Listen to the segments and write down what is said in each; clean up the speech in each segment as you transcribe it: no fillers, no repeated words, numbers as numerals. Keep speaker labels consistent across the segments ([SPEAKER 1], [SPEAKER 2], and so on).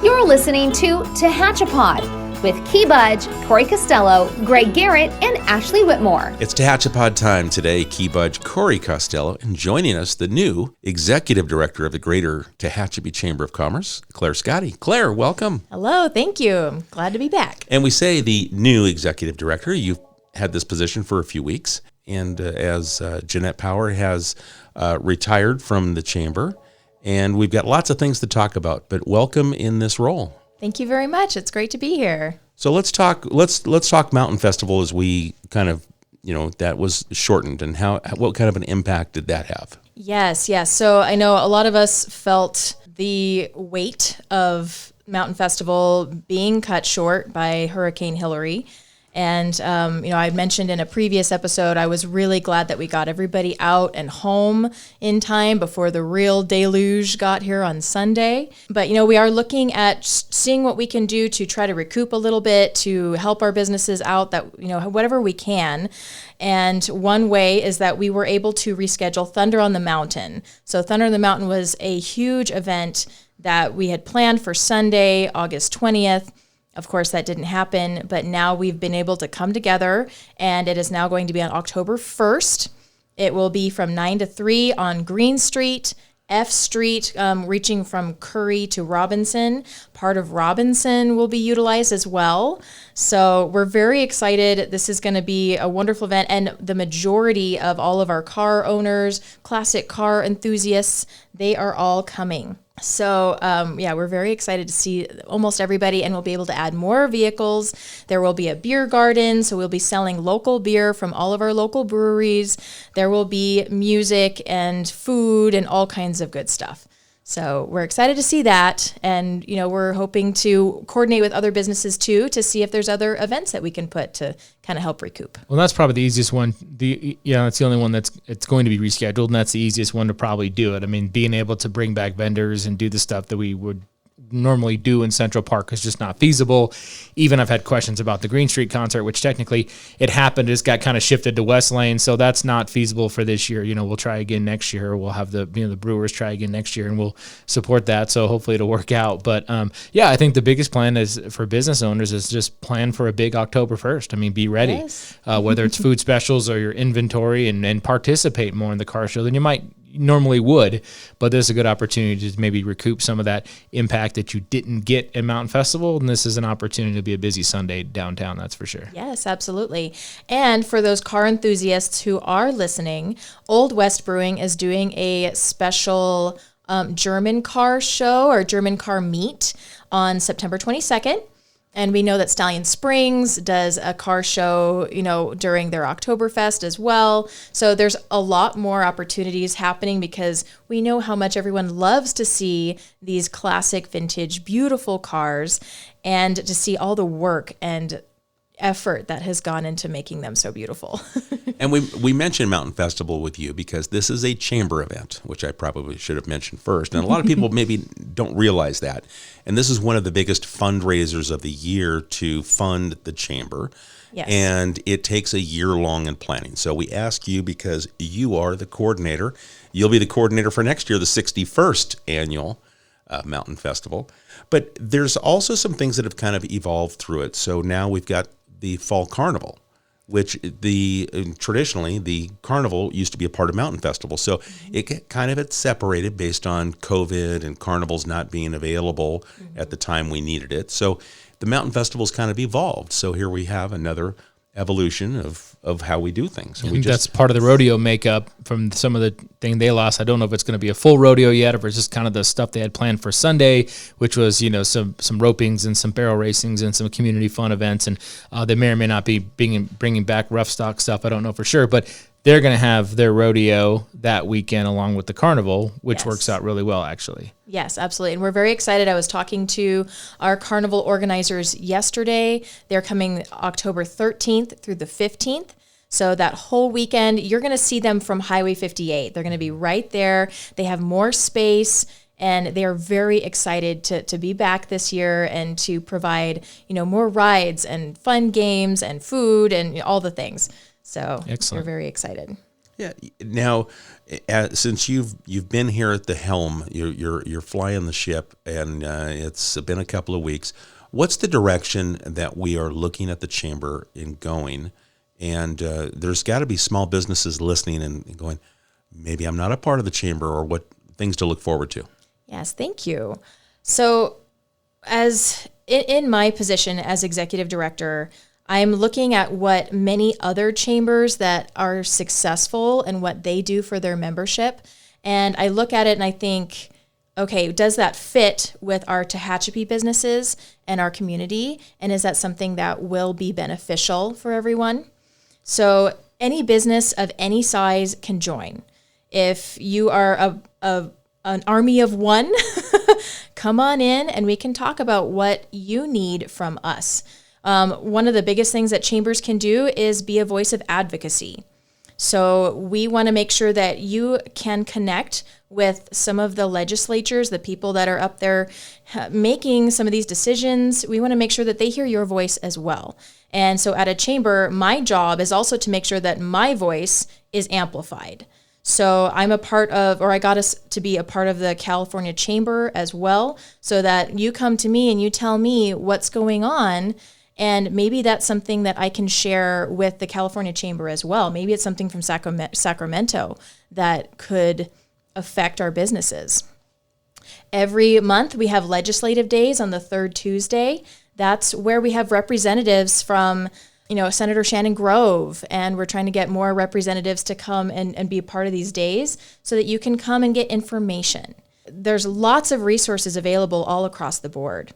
[SPEAKER 1] You're listening to Tehachapi with Key Budge, Corey Costello, Greg Garrett, and Ashley Whitmore.
[SPEAKER 2] It's Tehachapi time today. Key Budge, Corey Costello, and joining us, the new Executive Director of the Greater Tehachapi Chamber of Commerce, Claire Scotti. Claire, welcome.
[SPEAKER 3] Hello, thank you. I'm glad to be back.
[SPEAKER 2] And we say the new Executive Director. You've had this position for a few weeks, and as Jeanette Power has retired from the chamber, and we've got lots of things to talk about, but welcome in this role.
[SPEAKER 3] Thank you very much. It's great to be here.
[SPEAKER 2] So let's talk Mountain Festival as we kind of, that was shortened, and what kind of an impact did that have?
[SPEAKER 3] Yes. So I know a lot of us felt the weight of Mountain Festival being cut short by Hurricane Hillary. And, I mentioned in a previous episode, I was really glad that we got everybody out and home in time before the real deluge got here on Sunday. But, we are looking at seeing what we can do to try to recoup a little bit, to help our businesses out, that, whatever we can. And one way is that we were able to reschedule Thunder on the Mountain. So Thunder on the Mountain was a huge event that we had planned for Sunday, August 20th. Of course, that didn't happen, but now we've been able to come together, and it is now going to be on October 1st. It will be from 9 to 3 on Green Street, F Street, reaching from Curry to Robinson. Part of Robinson will be utilized as well. So we're very excited. This is going to be a wonderful event, and the majority of all of our car owners, classic car enthusiasts, they are all coming. So, we're very excited to see almost everybody, and we'll be able to add more vehicles. There will be a beer garden, so we'll be selling local beer from all of our local breweries. There will be music and food and all kinds of good stuff. So we're excited to see that, and we're hoping to coordinate with other businesses too to see if there's other events that we can put to kind of help recoup.
[SPEAKER 4] Well, that's probably the easiest one. It's the only one it's going to be rescheduled, and that's the easiest one to probably do it. I mean, being able to bring back vendors and do the stuff that we would normally do in Central Park is just not feasible. Even I've had questions about the Green Street concert, which technically it happened, just got kind of shifted to West Lane, so that's not feasible for this year. We'll try again next year. We'll have the Brewers try again next year, and we'll support that. So hopefully it'll work out. But I think the biggest plan is for business owners is just plan for a big October 1st. I mean, be ready,
[SPEAKER 3] yes.
[SPEAKER 4] Whether it's food specials or your inventory, and participate more in the car show than you might normally would, but this is a good opportunity to maybe recoup some of that impact that you didn't get at Mountain Festival, and this is an opportunity to be a busy Sunday downtown, that's for sure.
[SPEAKER 3] Yes, absolutely. And for those car enthusiasts who are listening, Old West Brewing is doing a special German car show or German car meet on September 22nd. And we know that Stallion Springs does a car show, during their Oktoberfest as well. So there's a lot more opportunities happening because we know how much everyone loves to see these classic, vintage, beautiful cars, and to see all the work and effort that has gone into making them so beautiful.
[SPEAKER 2] And we mentioned Mountain Festival with you because this is a chamber event, which I probably should have mentioned first. And a lot of people maybe don't realize that. And this is one of the biggest fundraisers of the year to fund the chamber.
[SPEAKER 3] Yes.
[SPEAKER 2] And it takes a year long in planning. So we ask you because you are the coordinator. You'll be the coordinator for next year, the 61st annual Mountain Festival. But there's also some things that have kind of evolved through it. So now we've got the Fall Carnival, which traditionally the carnival used to be a part of Mountain Festival. So it kind of it's separated based on COVID and carnivals not being available at the time we needed it. So the Mountain Festival's kind of evolved. So here we have another evolution of how we do things. And
[SPEAKER 4] I think that's part of the rodeo makeup from some of the thing they lost. I don't know if it's going to be a full rodeo yet, or if it's just kind of the stuff they had planned for Sunday, which was, some ropings and some barrel racings and some community fun events. And they may or may not be bringing back rough stock stuff. I don't know for sure, but they're going to have their rodeo that weekend along with the carnival, which
[SPEAKER 3] Yes.
[SPEAKER 4] works out really well, actually.
[SPEAKER 3] Yes, absolutely. And we're very excited. I was talking to our carnival organizers yesterday. They're coming October 13th through the 15th. So that whole weekend, you're going to see them from Highway 58. They're going to be right there. They have more space, and they are very excited to be back this year and to provide, more rides and fun games and food and all the things. So
[SPEAKER 4] Excellent.
[SPEAKER 3] We're very excited.
[SPEAKER 2] Yeah. Now, since you've been here at the helm, you're flying the ship, and it's been a couple of weeks. What's the direction that we are looking at the chamber in going? And there's got to be small businesses listening and going, maybe I'm not a part of the chamber, or what things to look forward to.
[SPEAKER 3] Yes, thank you. So, as in my position as executive director, I'm looking at what many other chambers that are successful and what they do for their membership. And I look at it and I think, okay, does that fit with our Tehachapi businesses and our community? And is that something that will be beneficial for everyone? So any business of any size can join. If you are an army of one, come on in and we can talk about what you need from us. One of the biggest things that chambers can do is be a voice of advocacy. So we want to make sure that you can connect with some of the legislatures, the people that are up there making some of these decisions. We want to make sure that they hear your voice as well. And so at a chamber, my job is also to make sure that my voice is amplified. So I'm a part of, or I got us to be a part of the California Chamber as well, so that you come to me and you tell me what's going on. And maybe that's something that I can share with the California Chamber as well. Maybe it's something from Sacramento that could affect our businesses. Every month we have legislative days on the third Tuesday. That's where we have representatives from, Senator Shannon Grove, and we're trying to get more representatives to come and be a part of these days so that you can come and get information. There's lots of resources available all across the board.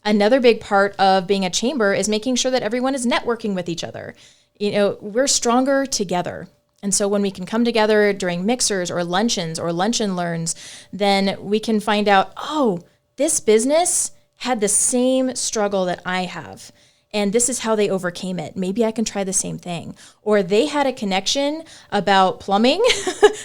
[SPEAKER 3] Another big part of being a chamber is making sure that everyone is networking with each other. We're stronger together. And so when we can come together during mixers or luncheons or lunch and learns, then we can find out, oh, this business had the same struggle that I have, and this is how they overcame it. Maybe I can try the same thing. Or they had a connection about plumbing.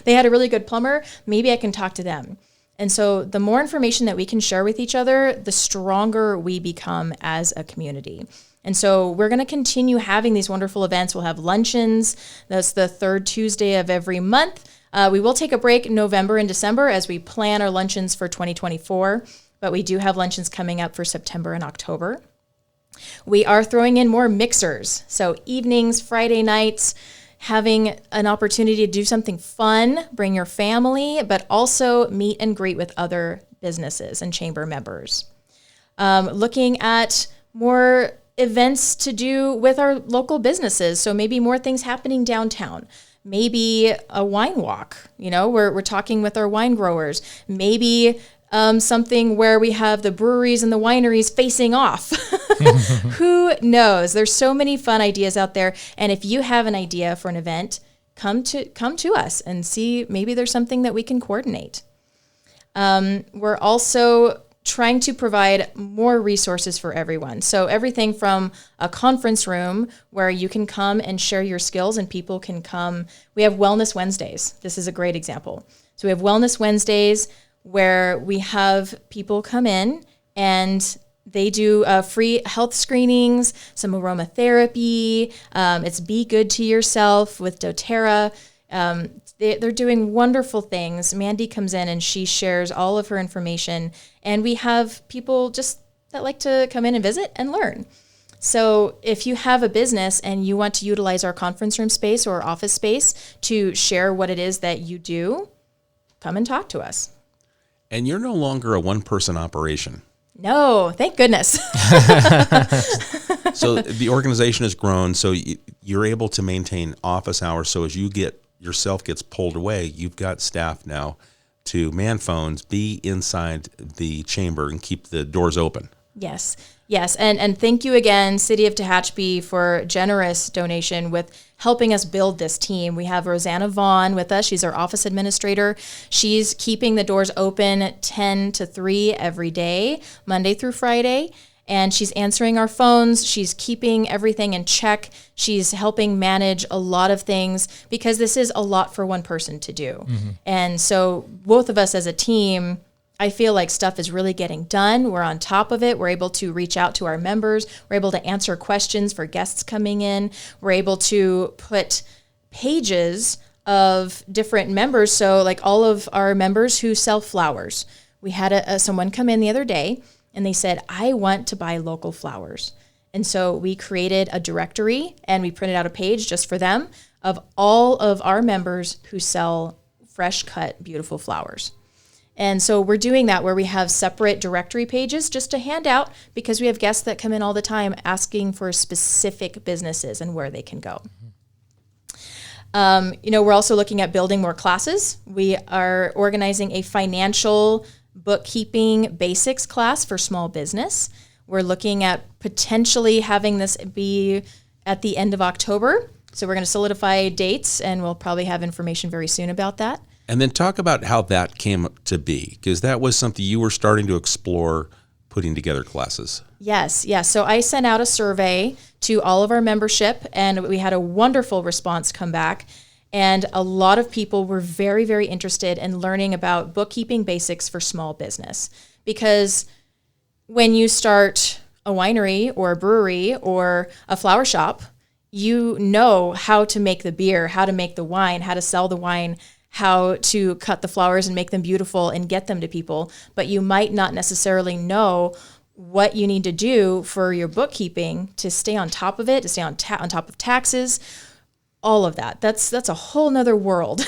[SPEAKER 3] They had a really good plumber. Maybe I can talk to them. And so the more information that we can share with each other, the stronger we become as a community. And so we're going to continue having these wonderful events. We'll have luncheons. That's the third Tuesday of every month. We will take a break in November and December as we plan our luncheons for 2024, but we do have luncheons coming up for September and October. We are throwing in more mixers. So evenings, Friday nights, having an opportunity to do something fun, bring your family, but also meet and greet with other businesses and chamber members. Looking at more events to do with our local businesses. So maybe more things happening downtown. Maybe a wine walk. We're talking with our wine growers. Maybe something where we have the breweries and the wineries facing off. Who knows? There's so many fun ideas out there. And if you have an idea for an event, come to us and see maybe there's something that we can coordinate. We're also trying to provide more resources for everyone. So everything from a conference room where you can come and share your skills and people can come. We have Wellness Wednesdays. This is a great example. So we have Wellness Wednesdays where we have people come in and they do free health screenings, some aromatherapy. It's Be Good to Yourself with doTERRA. They're doing wonderful things. Mandy comes in and she shares all of her information. And we have people just that like to come in and visit and learn. So if you have a business and you want to utilize our conference room space or office space to share what it is that you do, come and talk to us.
[SPEAKER 2] And you're no longer a one-person operation.
[SPEAKER 3] No, thank goodness.
[SPEAKER 2] So the organization has grown, so you're able to maintain office hours. So as yourself gets pulled away, you've got staff now to man phones, be inside the chamber, and keep the doors open.
[SPEAKER 3] Yes. And thank you again, City of Tehachapi, for generous donation with helping us build this team. We have Rosanna Vaughn with us. She's our office administrator. She's keeping the doors open 10 to 3 every day, Monday through Friday. And she's answering our phones. She's keeping everything in check. She's helping manage a lot of things because this is a lot for one person to do. Mm-hmm. And so both of us as a team, I feel like stuff is really getting done. We're on top of it. We're able to reach out to our members. We're able to answer questions for guests coming in. We're able to put pages of different members. So like all of our members who sell flowers, we had someone come in the other day and they said, I want to buy local flowers. And so we created a directory and we printed out a page just for them of all of our members who sell fresh cut, beautiful flowers. And so we're doing that where we have separate directory pages just to hand out because we have guests that come in all the time asking for specific businesses and where they can go. We're also looking at building more classes. We are organizing a financial bookkeeping basics class for small business. We're looking at potentially having this be at the end of October. So we're going to solidify dates and we'll probably have information very soon about that.
[SPEAKER 2] And then talk about how that came to be, because that was something you were starting to explore, putting together classes.
[SPEAKER 3] Yes. So I sent out a survey to all of our membership, and we had a wonderful response come back. And a lot of people were very, very interested in learning about bookkeeping basics for small business. Because when you start a winery or a brewery or a flower shop, you know how to make the beer, how to make the wine, how to sell the wine, how to cut the flowers and make them beautiful and get them to people, but you might not necessarily know what you need to do for your bookkeeping to stay on top of it, to stay on top of taxes, all of that. That's a whole nother world.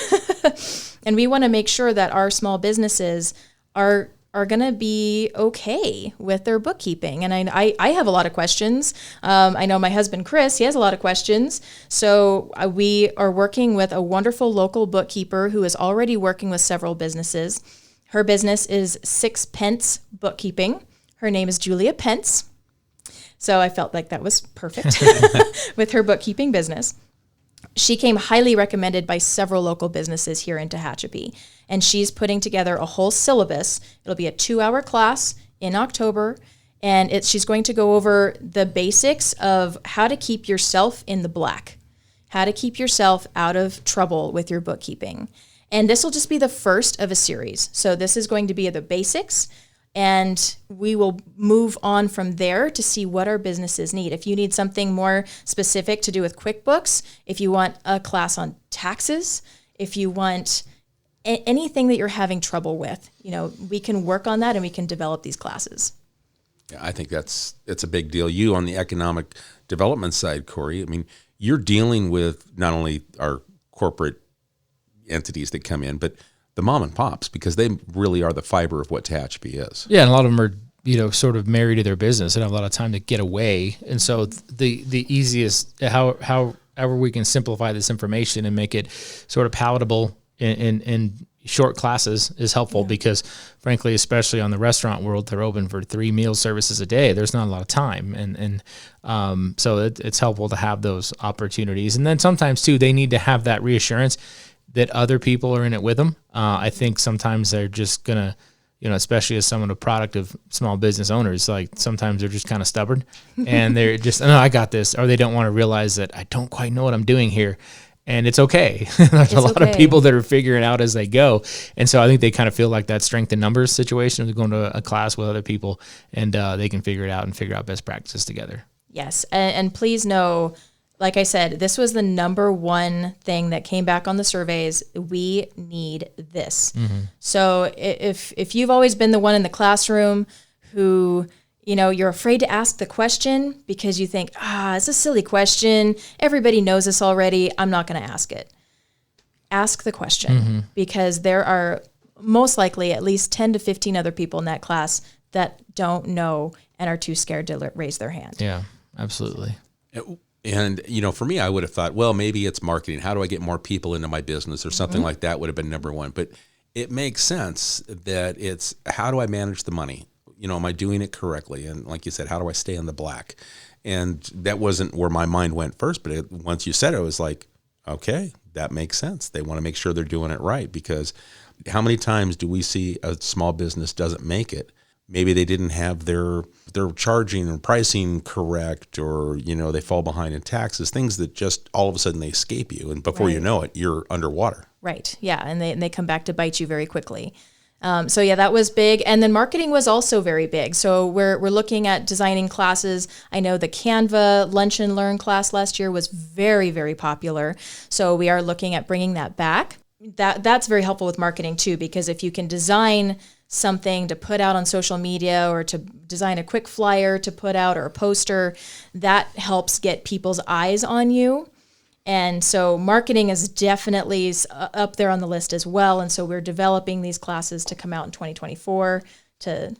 [SPEAKER 3] And we want to make sure that our small businesses are going to be okay with their bookkeeping. And I have a lot of questions. I know my husband, Chris, he has a lot of questions. So we are working with a wonderful local bookkeeper who is already working with several businesses. Her business is 6 Pence Bookkeeping. Her name is Julia Pence. So I felt like that was perfect with her bookkeeping business. She came highly recommended by several local businesses here in Tehachapi. And she's putting together a whole syllabus. It'll be a 2-hour class in October. And she's going to go over the basics of how to keep yourself in the black, how to keep yourself out of trouble with your bookkeeping. And this will just be the first of a series. So this is going to be the basics. And we will move on from there to see what our businesses need. If you need something more specific to do with QuickBooks, if you want a class on taxes, if you want anything that you're having trouble with, we can work on that and we can develop these classes.
[SPEAKER 2] Yeah, I think it's a big deal. You on the economic development side, Corey, I mean, you're dealing with not only our corporate entities that come in, but the mom and pops, because they really are the fiber of what Tehachapi is.
[SPEAKER 4] Yeah, and a lot of them are, sort of married to their business and have a lot of time to get away. And so the easiest, however we can simplify this information and make it sort of palatable in short classes is helpful because, frankly, especially on the restaurant world, they're open for 3 meal services a day. There's not a lot of time. So it's helpful to have those opportunities. And then sometimes, too, they need to have that reassurance that other people are in it with them. I think sometimes they're just going to, especially as someone, a product of small business owners, like sometimes they're just kind of stubborn and they're just, no, I got this. Or they don't want to realize that I don't quite know what I'm doing here. And it's okay. There's a lot of people that are figuring it out as they go. And so I think they kind of feel like that strength in numbers situation of going to a class with other people and they can figure it out and figure out best practices together.
[SPEAKER 3] Yes. And please know, like I said, this was the number one thing that came back on the surveys. We need this. Mm-hmm. So if you've always been the one in the classroom who, you're afraid to ask the question because you think, it's a silly question. Everybody knows this already. I'm not going to ask it. Ask the question because there are most likely at least 10 to 15 other people in that class that don't know and are too scared to raise their hand.
[SPEAKER 4] Yeah, absolutely.
[SPEAKER 2] And, for me, I would have thought, well, maybe it's marketing. How do I get more people into my business or something like that would have been number one. But it makes sense that it's how do I manage the money? Am I doing it correctly? And like you said, how do I stay in the black? And that wasn't where my mind went first. But once you said it, I was like, okay, that makes sense. They want to make sure they're doing it right because how many times do we see a small business doesn't make it? Maybe they didn't have their charging and pricing correct, or they fall behind in taxes. Things that just all of a sudden they escape you, and before you know it, you're underwater.
[SPEAKER 3] Right. Yeah, and they come back to bite you very quickly. So yeah, that was big. And then marketing was also very big. So we're looking at designing classes. I know the Canva Lunch and Learn class last year was very, very popular. So we are looking at bringing that back. That's very helpful with marketing too, because if you can design something to put out on social media or to design a quick flyer to put out or a poster, that helps get people's eyes on you. And so marketing is definitely up there on the list as well. And so we're developing these classes to come out in 2024 to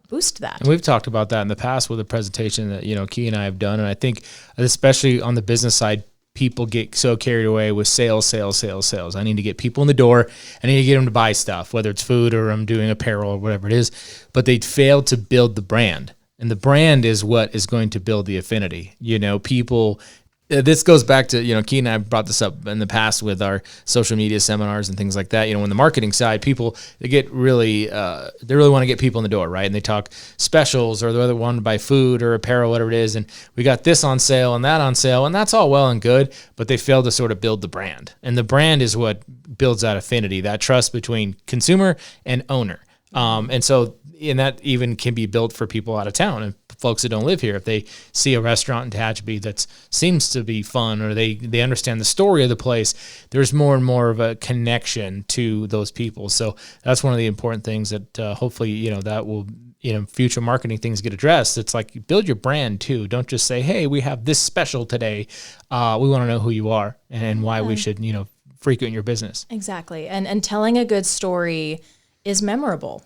[SPEAKER 3] boost that.
[SPEAKER 4] And we've talked about that in the past with a presentation that, Key and I have done. And I think especially on the business side, people get so carried away with sales. I need to get people in the door. I need to get them to buy stuff, whether it's food or I'm doing apparel or whatever it is. But they failed to build the brand. And the brand is what is going to build the affinity. People... This goes back to, Key and I brought this up in the past with our social media seminars and things like that. On the marketing side, people, they really want to get people in the door, right? And they talk specials or they want to buy food or apparel, whatever it is. And we got this on sale and that on sale, and that's all well and good, but they fail to sort of build the brand. And the brand is what builds that affinity, that trust between consumer and owner. And that even can be built for people out of town and folks that don't live here. If they see a restaurant in Tehachapi that seems to be fun or they understand the story of the place, there's more and more of a connection to those people. So that's one of the important things that hopefully, that will, future marketing things get addressed. It's like build your brand too. Don't just say, hey, we have this special today. We want to know who you are and why we should, frequent your business.
[SPEAKER 3] Exactly. And telling a good story is memorable.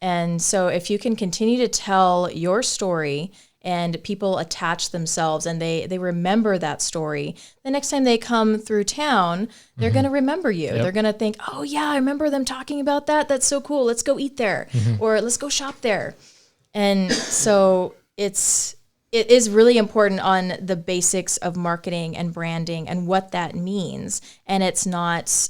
[SPEAKER 3] And so if you can continue to tell your story and people attach themselves and they remember that story, the next time they come through town, they're going to remember you. Yep. They're going to think, oh yeah, I remember them talking about that. That's so cool. Let's go eat there or let's go shop there. And so it is really important on the basics of marketing and branding and what that means. And it's not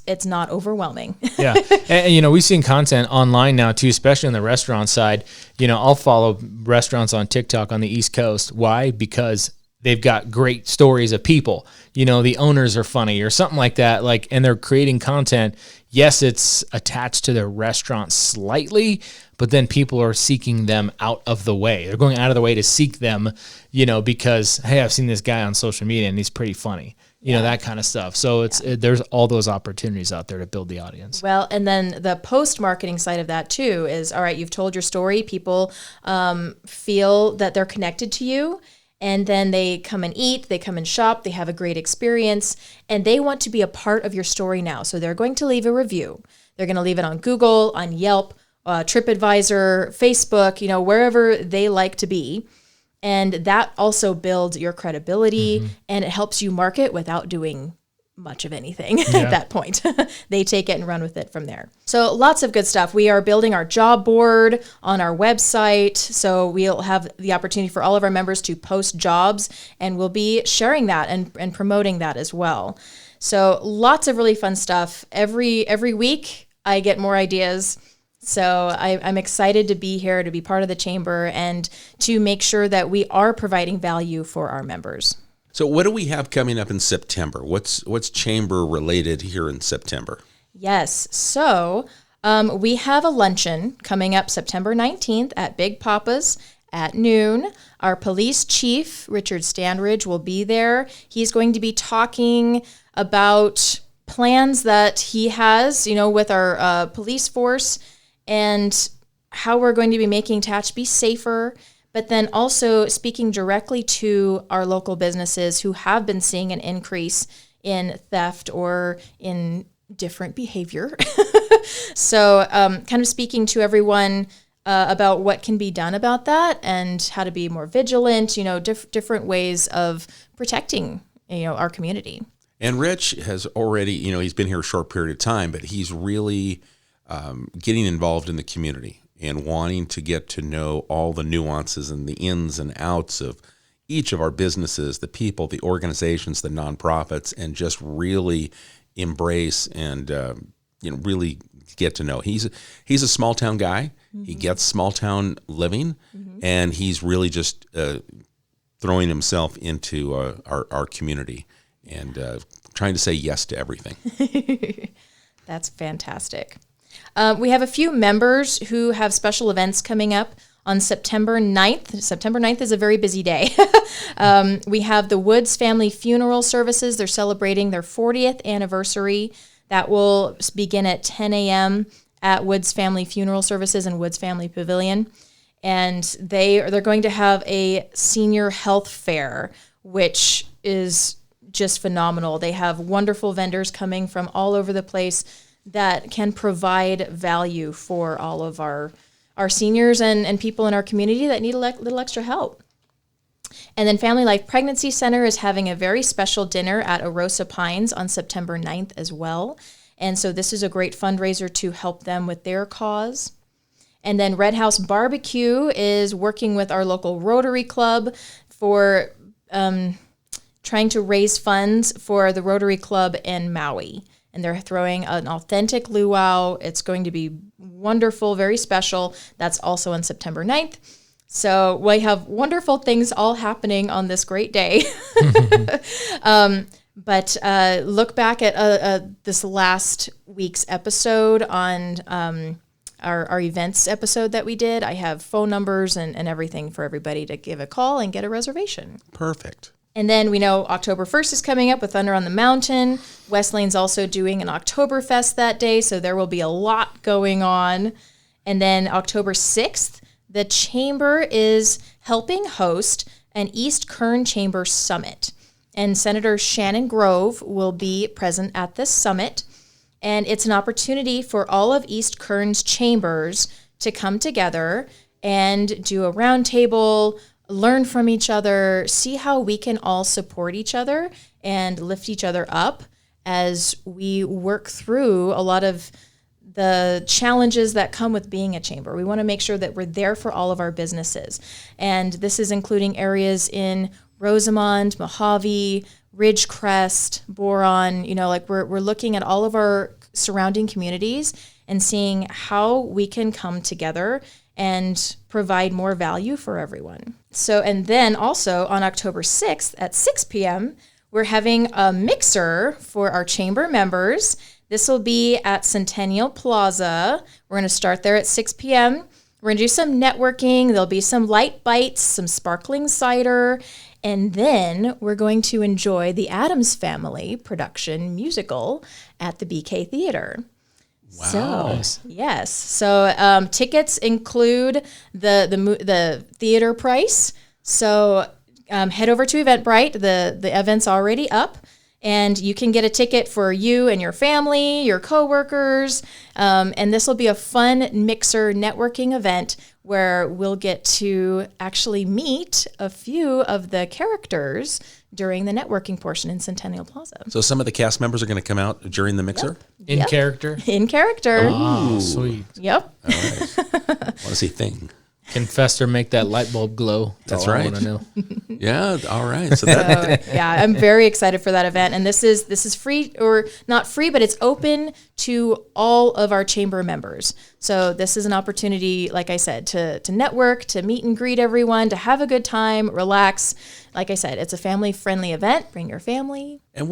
[SPEAKER 3] overwhelming.
[SPEAKER 4] Yeah. And, we've seen content online now too, especially on the restaurant side. I'll follow restaurants on TikTok on the East Coast. Why? Because they've got great stories of people, the owners are funny or something like that. And they're creating content. Yes, it's attached to their restaurant slightly, but then people are seeking them out of the way. They're going out of the way to seek them, because, hey, I've seen this guy on social media and he's pretty funny, that kind of stuff. So there's all those opportunities out there to build the audience.
[SPEAKER 3] Well, and then the post-marketing side of that too is, all right, you've told your story. People feel that they're connected to you. And then they come and eat, they come and shop, they have a great experience, and they want to be a part of your story now. So they're going to leave a review. They're going to leave it on Google, on Yelp, TripAdvisor, Facebook, wherever they like to be. And that also builds your credibility and it helps you market without doing much of anything at that point. They take it and run with it from there. So lots of good stuff. We are building our job board on our website. So we'll have the opportunity for all of our members to post jobs and we'll be sharing that and promoting that as well. So lots of really fun stuff. Every week I get more ideas. So I'm excited to be here, to be part of the chamber and to make sure that we are providing value for our members.
[SPEAKER 2] So what do we have coming up in September? What's chamber related here in September?
[SPEAKER 3] Yes. So we have a luncheon coming up September 19th at Big Papa's at noon. Our police chief, Richard Standridge, will be there. He's going to be talking about plans that he has, with our police force and how we're going to be making Tehachapi safer, but then also speaking directly to our local businesses who have been seeing an increase in theft or in different behavior. So kind of speaking to everyone about what can be done about that and how to be more vigilant, different ways of protecting, our community.
[SPEAKER 2] And Rich has already, he's been here a short period of time, but he's really getting involved in the community and wanting to get to know all the nuances and the ins and outs of each of our businesses, the people, the organizations, the nonprofits, and just really embrace and really get to know. He's a small town guy. Mm-hmm. He gets small town living, and he's really just throwing himself into our community and trying to say yes to everything.
[SPEAKER 3] That's fantastic. We have a few members who have special events coming up on September 9th. September 9th is a very busy day. We have the Woods Family Funeral Services. They're celebrating their 40th anniversary. That will begin at 10 a.m. at Woods Family Funeral Services and Woods Family Pavilion. And they're going to have a senior health fair, which is just phenomenal. They have wonderful vendors coming from all over the place that can provide value for all of our seniors and people in our community that need a little extra help. And then Family Life Pregnancy Center is having a very special dinner at Arosa Pines on September 9th as well. And so this is a great fundraiser to help them with their cause. And then Red House Barbecue is working with our local Rotary Club for trying to raise funds for the Rotary Club in Maui. And they're throwing an authentic luau. It's going to be wonderful, very special. That's also on September 9th. So we have wonderful things all happening on this great day. But look back at this last week's episode on our events episode that we did. I have phone numbers and everything for everybody to give a call and get a reservation.
[SPEAKER 2] Perfect.
[SPEAKER 3] And then we know October 1st is coming up with Thunder on the Mountain. West Lane's also doing an Oktoberfest that day, so there will be a lot going on. And then October 6th, the Chamber is helping host an East Kern Chamber Summit. And Senator Shannon Grove will be present at this summit. And it's an opportunity for all of East Kern's chambers to come together and do a roundtable, learn from each other, see how we can all support each other and lift each other up as we work through a lot of the challenges that come with being a chamber. We want to make sure that we're there for all of our businesses. And this is including areas in Rosamond, Mojave, Ridgecrest, Boron. We're looking at all of our surrounding communities and seeing how we can come together and provide more value for everyone. So, and then also on October 6th at 6 p.m., we're having a mixer for our chamber members. This will be at Centennial Plaza. We're going to start there at 6 p.m. We're going to do some networking. There'll be some light bites, some sparkling cider, and then we're going to enjoy the Addams Family production musical at the BK Theater.
[SPEAKER 2] Wow.
[SPEAKER 3] So, yes. So tickets include the theater price. So head over to Eventbrite. The event's already up. And you can get a ticket for you and your family, your coworkers. And this will be a fun mixer networking event where we'll get to actually meet a few of the characters during the networking portion in Centennial Plaza.
[SPEAKER 2] So some of the cast members are going to come out during the mixer?
[SPEAKER 4] In character?
[SPEAKER 3] In character.
[SPEAKER 4] Oh, sweet.
[SPEAKER 3] Yep.
[SPEAKER 2] All right. Want to see Thing.
[SPEAKER 4] Can Fester make that light bulb glow?
[SPEAKER 2] That's
[SPEAKER 4] all
[SPEAKER 2] right.
[SPEAKER 4] I want to know.
[SPEAKER 2] Yeah, all right. So that
[SPEAKER 3] Yeah, I'm very excited for that event. And this is free, or not free, but it's open to all of our chamber members. So this is an opportunity, like I said, to network, to meet and greet everyone, to have a good time, relax. Like I said, it's a family-friendly event. Bring your family.
[SPEAKER 2] And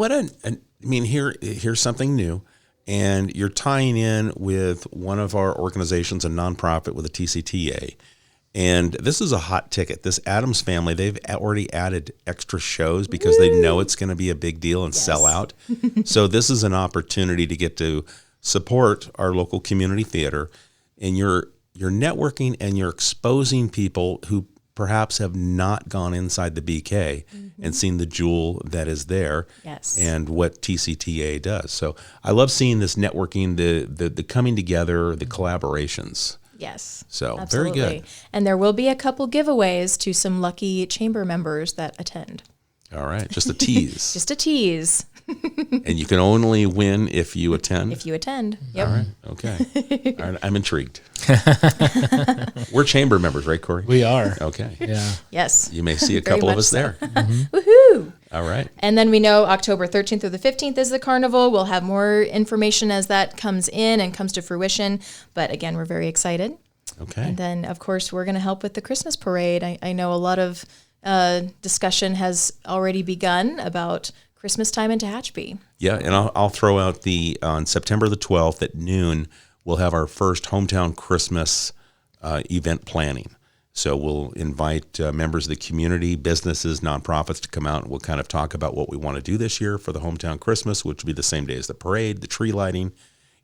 [SPEAKER 2] here's something new. And you're tying in with one of our organizations, a nonprofit with a TCTA. And this is a hot ticket. This Addams Family, they've already added extra shows because they know it's going to be a big deal and sell out. So this is an opportunity to get to support our local community theater. And you're networking and you're exposing people who perhaps have not gone inside the BK and seen the jewel that is there and what TCTA does. So I love seeing this networking, the coming together, the collaborations.
[SPEAKER 3] Yes.
[SPEAKER 2] So
[SPEAKER 3] absolutely.
[SPEAKER 2] Very good.
[SPEAKER 3] And there will be a couple giveaways to some lucky chamber members that attend.
[SPEAKER 2] All right. Just a tease.
[SPEAKER 3] Just a tease.
[SPEAKER 2] And you can only win if you attend?
[SPEAKER 3] If you attend. Yep.
[SPEAKER 2] All right. Okay. All right. I'm intrigued. We're chamber members, right, Corey?
[SPEAKER 4] We are.
[SPEAKER 2] Okay.
[SPEAKER 4] Yeah.
[SPEAKER 3] Yes.
[SPEAKER 2] You may see a couple of us there.
[SPEAKER 3] Woohoo!
[SPEAKER 2] All right.
[SPEAKER 3] And then we know October 13th through the 15th is the carnival. We'll have more information as that comes in and comes to fruition. But again, we're very excited.
[SPEAKER 2] Okay.
[SPEAKER 3] And then, of course, we're going to help with the Christmas parade. I know a lot of discussion has already begun about Christmas time in Tehachapi.
[SPEAKER 2] Yeah, and I'll throw out on September the 12th at noon, we'll have our first hometown Christmas event planning. So we'll invite members of the community, businesses, nonprofits to come out, and we'll kind of talk about what we want to do this year for the hometown Christmas, which will be the same day as the parade, the tree lighting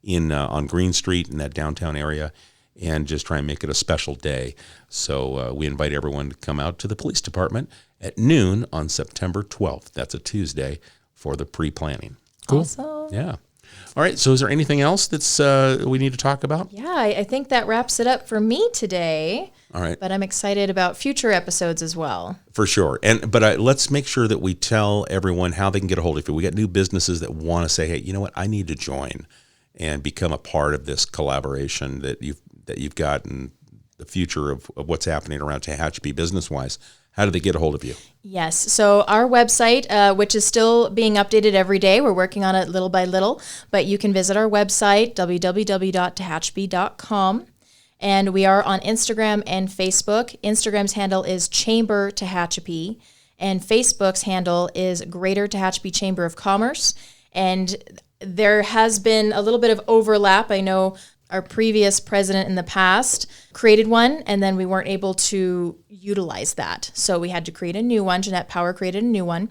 [SPEAKER 2] on Green Street in that downtown area, and just try and make it a special day. So we invite everyone to come out to the police department at noon on September 12th. That's a Tuesday for the pre-planning.
[SPEAKER 3] Cool. Awesome.
[SPEAKER 2] Yeah. All right. So is there anything else that's we need to talk about?
[SPEAKER 3] Yeah, I think that wraps it up for me today.
[SPEAKER 2] All right.
[SPEAKER 3] But I'm excited about future episodes as well.
[SPEAKER 2] For sure. But let's make sure that we tell everyone how they can get a hold of you. We got new businesses that want to say, hey, you know what? I need to join and become a part of this collaboration that you've got in the future of what's happening around Tehachapi business-wise. How do they get a hold of you?
[SPEAKER 3] Yes. So our website, which is still being updated every day, we're working on it little by little, but you can visit our website, www.tehachapi.com. And we are on Instagram and Facebook. Instagram's handle is Chamber Tehachapi, and Facebook's handle is Greater Tehachapi Chamber of Commerce. And there has been a little bit of overlap. I know our previous president in the past created one, and then we weren't able to utilize that. So we had to create a new one. Jeanette Power created a new one.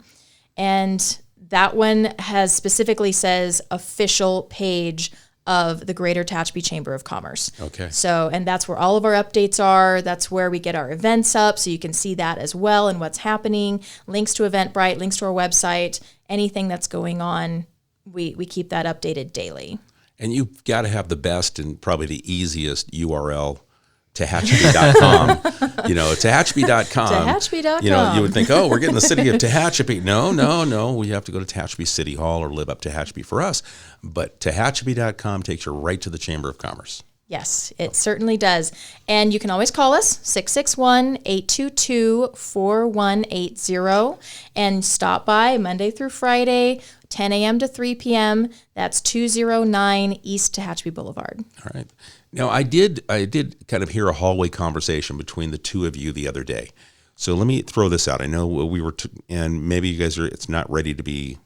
[SPEAKER 3] And that one has specifically says official page of the Greater Tehachapi Chamber of Commerce.
[SPEAKER 2] Okay.
[SPEAKER 3] So, and that's where all of our updates are. That's where we get our events up, so you can see that as well and what's happening. Links to Eventbrite, links to our website, anything that's going on, we keep that updated daily.
[SPEAKER 2] And you've got to have the best and probably the easiest URL, Tehachapi.com. Tehachapi.com.
[SPEAKER 3] Tehachapi.com.
[SPEAKER 2] You would think, oh, we're getting the city of Tehachapi. No. We have to go to Tehachapi City Hall or live up Tehachapi for us. But Tehachapi.com takes you right to the Chamber of Commerce.
[SPEAKER 3] Yes, it certainly does. And you can always call us, 661-822-4180, and stop by Monday through Friday, 10 a.m. to 3 p.m. That's 209 East Tehachapi Boulevard.
[SPEAKER 2] All right. Now, I did kind of hear a hallway conversation between the two of you the other day. So let me throw this out. I know we were, and maybe you guys it's not ready to be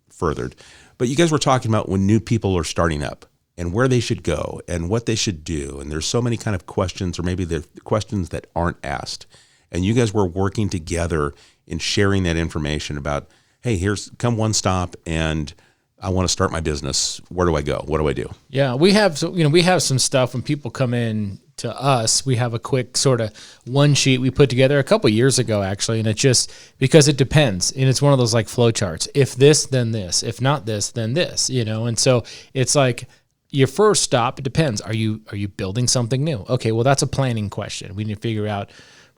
[SPEAKER 2] furthered, but you guys were talking about when new people are starting up and where they should go and what they should do. And there's so many kind of questions, or maybe the questions that aren't asked. And you guys were working together in sharing that information about, hey, come one stop, and I want to start my business. Where do I go? What do I do?
[SPEAKER 4] Yeah, we have some stuff when people come in to us. We have a quick sort of one sheet we put together a couple years ago, actually, and it's just because it depends, and it's one of those like flow charts. If this, then this. If not this, then this. And so it's like your first stop. It depends. Are you building something new? Okay, well that's a planning question. We need to figure out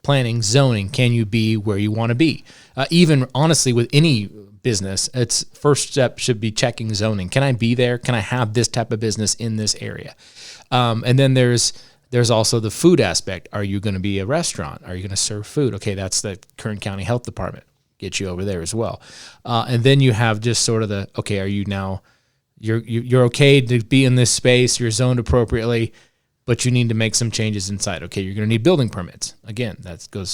[SPEAKER 4] planning, zoning. Can you be where you want to be? Even honestly, with any business, its first step should be checking zoning. Can I be there? Can I have this type of business in this area? And then there's also the food aspect. Are you going to be a restaurant? Are you going to serve food? Okay, that's the Kern County Health Department. Get you over there as well. And then you have just sort of are you now, you're okay to be in this space, you're zoned appropriately, but you need to make some changes inside. Okay, you're going to need building permits. Again,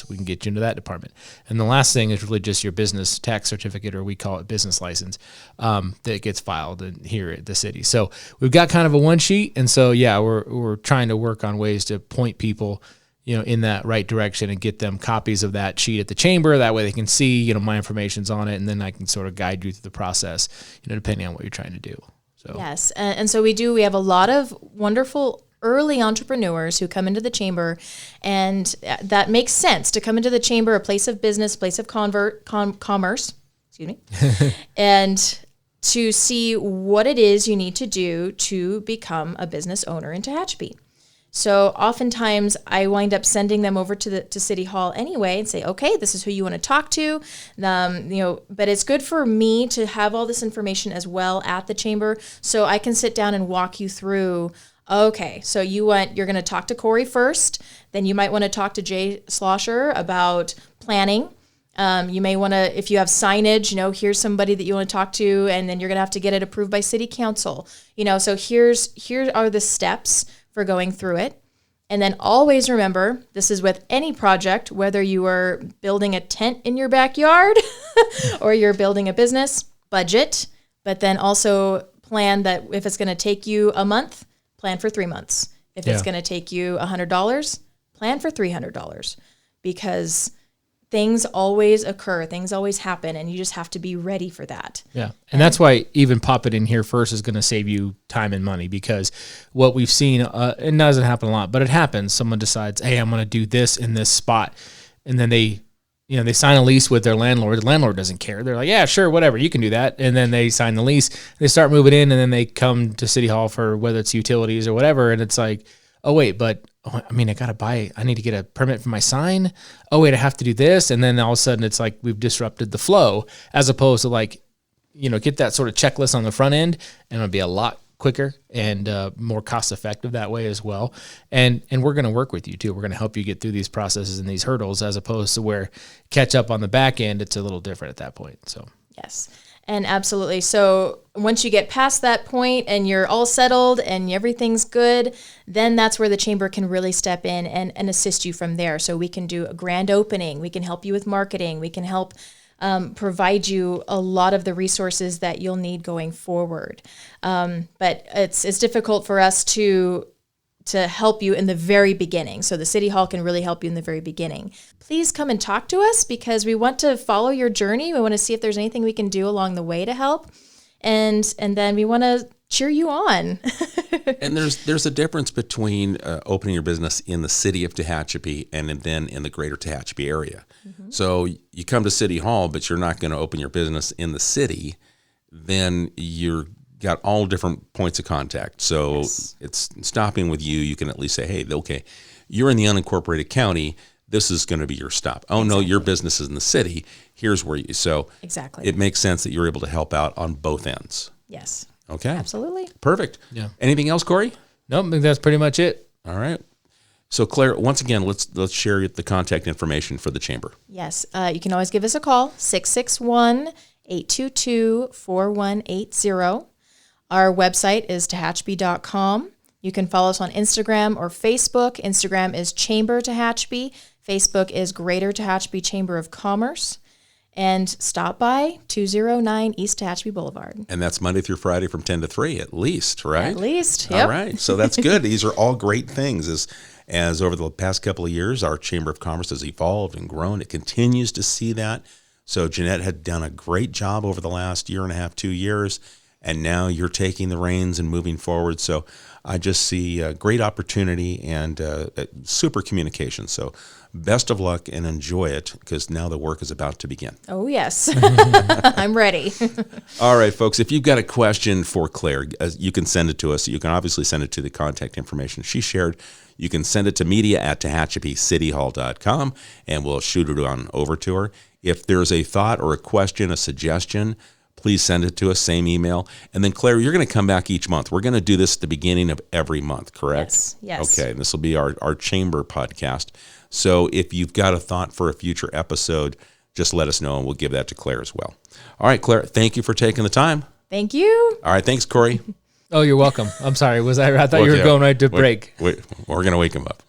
[SPEAKER 4] we can get you into that department. And the last thing is really just your business tax certificate, or we call it business license, that gets filed here at the city. So we've got kind of a one sheet. And so, yeah, we're trying to work on ways to point people, in that right direction and get them copies of that sheet at the chamber. That way they can see, my information's on it, and then I can sort of guide you through the process, depending on what you're trying to do. So.
[SPEAKER 3] Yes. And so we have a lot of wonderful early entrepreneurs who come into the chamber, and that makes sense to come into the chamber, a place of business, place of commerce, and to see what it is you need to do to become a business owner in Tehachapi. So oftentimes I wind up sending them over to City Hall anyway and say, okay, this is who you want to talk to. But it's good for me to have all this information as well at the chamber, so I can sit down and walk you through. Okay, so you're going to talk to Corey first, then you might want to talk to Jay Slosher about planning. You may want to, if you have signage, here's somebody that you want to talk to, and then you're going to have to get it approved by city council. So here are the steps for going through it. And then always remember, this is with any project, whether you are building a tent in your backyard or you're building a business, budget, but then also plan that if it's going to take you a month, plan for 3 months. If it's going to take you $100, plan for $300, because things always occur, things always happen, and you just have to be ready for that.
[SPEAKER 4] Yeah. And that's why even pop it in here first is going to save you time and money, because what we've seen, it doesn't happen a lot, but it happens. Someone decides, hey, I'm going to do this in this spot. And then they sign a lease with their landlord. The landlord doesn't care. They're like, yeah, sure, whatever, you can do that. And then they sign the lease, they start moving in, and then they come to City Hall for whether it's utilities or whatever. And it's like, oh, wait, but I need to get a permit for my sign. Oh, wait, I have to do this. And then all of a sudden it's like we've disrupted the flow, as opposed to like, get that sort of checklist on the front end, and it'll be a lot quicker and more cost effective that way as well. And we're going to work with you too. We're going to help you get through these processes and these hurdles, as opposed to where catch up on the back end, it's a little different at that point. So
[SPEAKER 3] yes. And absolutely. So once you get past that point and you're all settled and everything's good, then that's where the chamber can really step in and assist you from there. So we can do a grand opening. We can help you with marketing. We can help provide you a lot of the resources that you'll need going forward. But it's difficult for us to help you in the very beginning. So the City Hall can really help you in the very beginning. Please come and talk to us, because we want to follow your journey. We want to see if there's anything we can do along the way to help. And then we want to cheer you on.
[SPEAKER 2] And there's a difference between opening your business in the city of Tehachapi and then in the greater Tehachapi area. Mm-hmm. So you come to City Hall, but you're not going to open your business in the city, then you're got all different points of contact. So it's stopping with you. You can at least say, hey, okay, you're in the unincorporated county. This is going to be your stop. Oh, no, your business is in the city. Here's where so
[SPEAKER 3] exactly.
[SPEAKER 2] It makes sense that you're able to help out on both ends.
[SPEAKER 3] Yes.
[SPEAKER 2] Okay.
[SPEAKER 3] Absolutely.
[SPEAKER 2] Perfect. Yeah. Anything else, Corey?
[SPEAKER 4] Nope, I think that's pretty much it.
[SPEAKER 2] All right. So Claire, once again, let's share the contact information for the chamber.
[SPEAKER 3] Yes. You can always give us a call, 661-822-4180. Our website is tehachapi.com. You can follow us on Instagram or Facebook. Instagram is Chamber Tehachapi. Facebook is Greater Tehachapi Chamber of Commerce. And stop by 209 East Tehachapi Boulevard.
[SPEAKER 2] And that's Monday through Friday from 10 to 3 at least, right?
[SPEAKER 3] At least, yep.
[SPEAKER 2] All right. So that's good. These are all great things. As over the past couple of years, our Chamber of Commerce has evolved and grown. It continues to see that. So Jeanette had done a great job over the last year and a half, 2 years. And now you're taking the reins and moving forward. So I just see a great opportunity and super communication. So best of luck and enjoy it, because now the work is about to begin.
[SPEAKER 3] Oh, yes. I'm ready.
[SPEAKER 2] All right, folks, if you've got a question for Claire, you can send it to us. You can obviously send it to the contact information she shared. You can send it to media@TehachapiCityHall.com, and we'll shoot it on over to her. If there's a thought or a question, a suggestion, please send it to us, same email. And then, Claire, you're going to come back each month. We're going to do this at the beginning of every month, correct?
[SPEAKER 3] Yes.
[SPEAKER 2] Okay, and this will be our chamber podcast. So if you've got a thought for a future episode, just let us know, and we'll give that to Claire as well. All right, Claire, thank you for taking the time.
[SPEAKER 3] Thank you.
[SPEAKER 2] All right, thanks, Corey.
[SPEAKER 4] Oh, you're welcome. I'm sorry. I thought you were going right to break.
[SPEAKER 2] We're going to wake him up.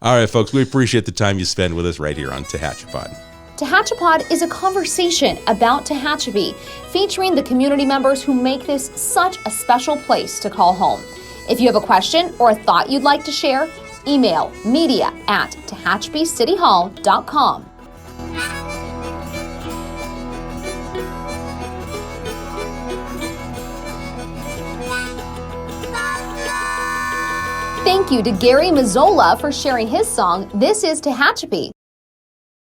[SPEAKER 2] All right, folks, we appreciate the time you spend with us right here on Tehachapi.
[SPEAKER 1] Tehachapod is a conversation about Tehachapi, featuring the community members who make this such a special place to call home. If you have a question or a thought you'd like to share, email media@TehachapiCityHall.com. Thank you to Gary Mazzola for sharing his song, This is Tehachapi.